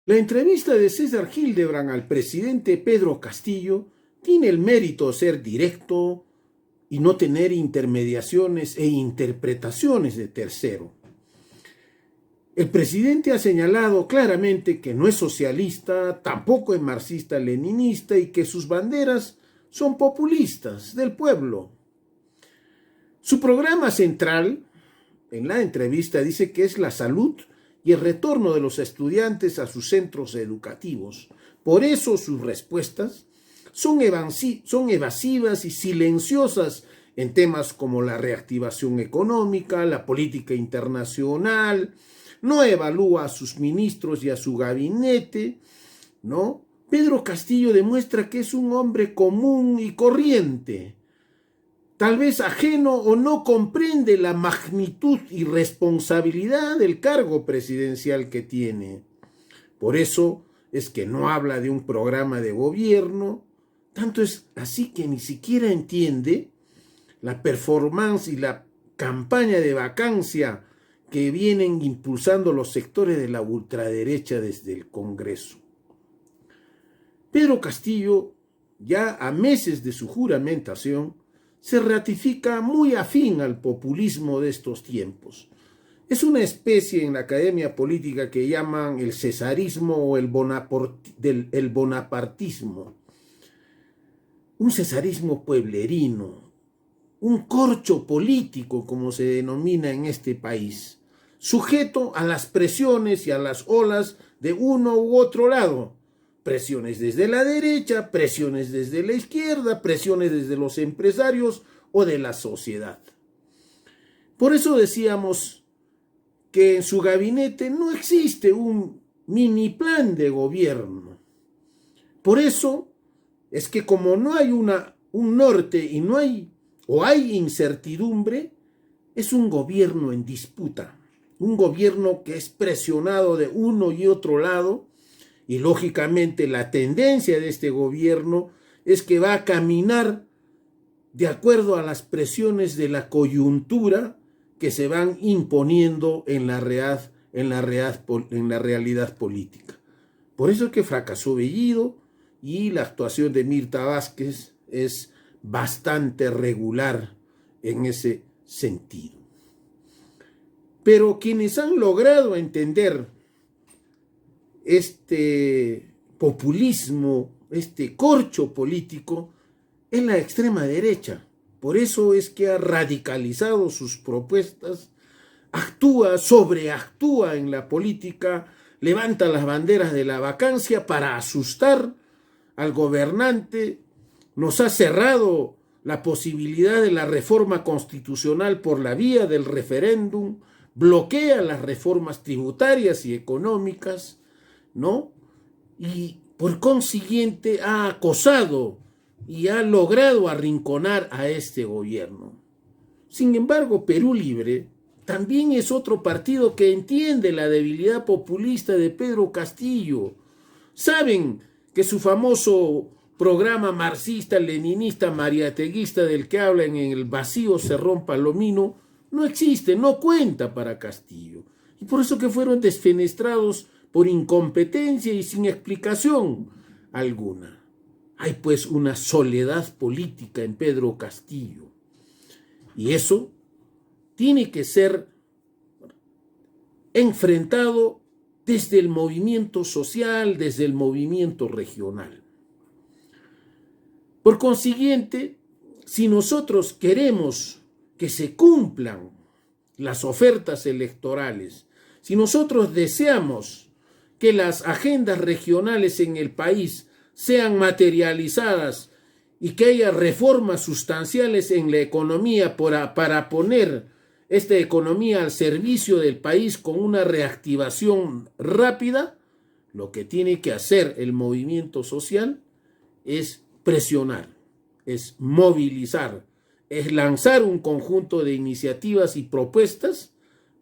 La entrevista de César Hildebrand al presidente Pedro Castillo tiene el mérito de ser directo y no tener intermediaciones e interpretaciones de tercero. El presidente ha señalado claramente que no es socialista, tampoco es marxista-leninista y que sus banderas son populistas del pueblo. Su programa central, en la entrevista, dice que es la salud y el retorno de los estudiantes a sus centros educativos. Por eso sus respuestas son evasivas y silenciosas en temas como la reactivación económica, la política internacional, no evalúa a sus ministros y a su gabinete, ¿no? Pedro Castillo demuestra que es un hombre común y corriente, tal vez ajeno o no comprende la magnitud y responsabilidad del cargo presidencial que tiene. Por eso es que no habla de un programa de gobierno, tanto es así que ni siquiera entiende la performance y la campaña de vacancia que vienen impulsando los sectores de la ultraderecha desde el Congreso. Pedro Castillo, ya a meses de su juramentación, se ratifica muy afín al populismo de estos tiempos. Es una especie en la academia política que llaman el cesarismo o el bonapartismo. Un cesarismo pueblerino, un corcho político, como se denomina en este país, sujeto a las presiones y a las olas de uno u otro lado. Presiones desde la derecha, presiones desde la izquierda, presiones desde los empresarios o de la sociedad. Por eso decíamos que en su gabinete no existe un mini plan de gobierno. Por eso es que como no hay un norte y no hay o hay incertidumbre, es un gobierno en disputa, un gobierno que es presionado de uno y otro lado. Y lógicamente la tendencia de este gobierno es que va a caminar de acuerdo a las presiones de la coyuntura que se van imponiendo en la realidad política. Por eso es que fracasó Bellido y la actuación de Mirta Vázquez es bastante regular en ese sentido. Pero quienes han logrado entender este populismo, este corcho político, es la extrema derecha. Por eso es que ha radicalizado sus propuestas, sobreactúa en la política, levanta las banderas de la vacancia para asustar al gobernante, nos ha cerrado la posibilidad de la reforma constitucional por la vía del referéndum, bloquea las reformas tributarias y económicas, ¿no? Y por consiguiente ha acosado y ha logrado arrinconar a este gobierno. Sin embargo, Perú Libre también es otro partido que entiende la debilidad populista de Pedro Castillo. Saben que su famoso programa marxista-leninista mariateguista del que hablan en el vacío Cerrón Palomino no existe, no cuenta para Castillo. Y por eso que fueron desfenestrados por incompetencia y sin explicación alguna. Hay pues una soledad política en Pedro Castillo. Y eso tiene que ser enfrentado desde el movimiento social, desde el movimiento regional. Por consiguiente, si nosotros queremos que se cumplan las ofertas electorales, si nosotros deseamos que las agendas regionales en el país sean materializadas y que haya reformas sustanciales en la economía para poner esta economía al servicio del país con una reactivación rápida, lo que tiene que hacer el movimiento social es presionar, es movilizar, es lanzar un conjunto de iniciativas y propuestas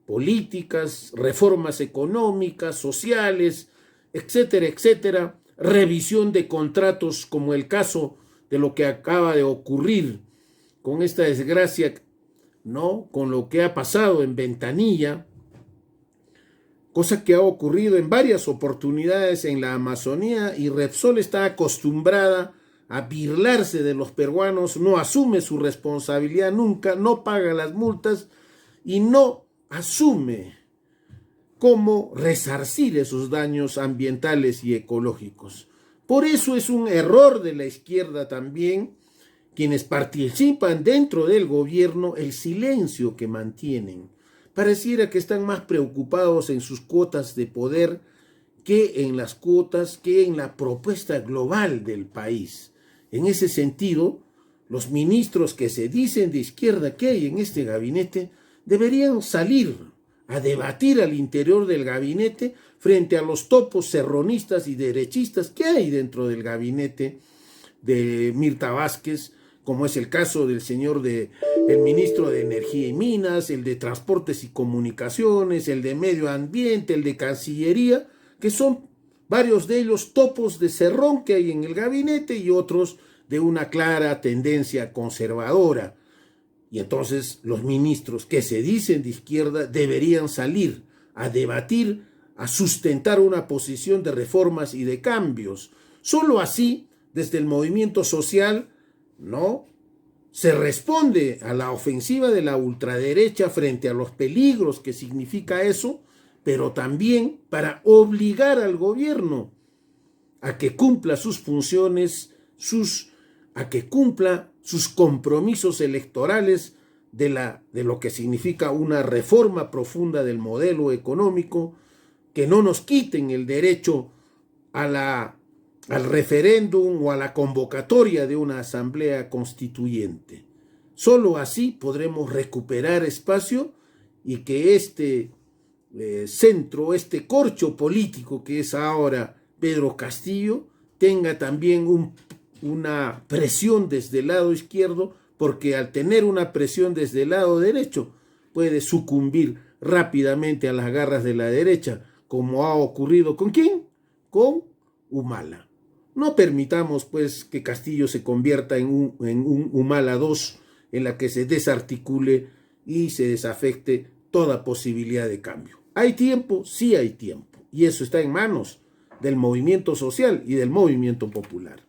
políticas, reformas económicas, sociales, etcétera, etcétera, revisión de contratos como el caso de lo que acaba de ocurrir con esta desgracia, ¿no? Con lo que ha pasado en Ventanilla, cosa que ha ocurrido en varias oportunidades en la Amazonía, y Repsol está acostumbrada a burlarse de los peruanos, no asume su responsabilidad nunca, no paga las multas y no asume cómo resarcir esos daños ambientales y ecológicos. Por eso es un error de la izquierda también, quienes participan dentro del gobierno, el silencio que mantienen. Pareciera que están más preocupados en sus cuotas de poder que en las cuotas, que en la propuesta global del país. En ese sentido, los ministros que se dicen de izquierda que hay en este gabinete deberían salir a debatir al interior del gabinete frente a los topos serronistas y derechistas que hay dentro del gabinete de Mirta Vázquez, como es el caso del el ministro de Energía y Minas, el de Transportes y Comunicaciones, el de Medio Ambiente, el de Cancillería, que son varios de ellos topos de cerrón que hay en el gabinete y otros de una clara tendencia conservadora. Y entonces los ministros que se dicen de izquierda deberían salir a debatir, a sustentar una posición de reformas y de cambios. Solo así, desde el movimiento social, ¿no?, se responde a la ofensiva de la ultraderecha frente a los peligros que significa eso, pero también para obligar al gobierno a que cumpla sus funciones, a que cumpla sus compromisos electorales de lo que significa una reforma profunda del modelo económico, que no nos quiten el derecho al referéndum o a la convocatoria de una asamblea constituyente. Solo así podremos recuperar espacio y que este centro, este corcho político que es ahora Pedro Castillo, tenga también una presión desde el lado izquierdo, porque al tener una presión desde el lado derecho puede sucumbir rápidamente a las garras de la derecha, como ha ocurrido ¿con quién? Con Humala. No permitamos pues que Castillo se convierta en un Humala 2, en la que se desarticule y se desafecte toda posibilidad de cambio. ¿Hay tiempo? Sí hay tiempo. Y eso está en manos del movimiento social y del movimiento popular.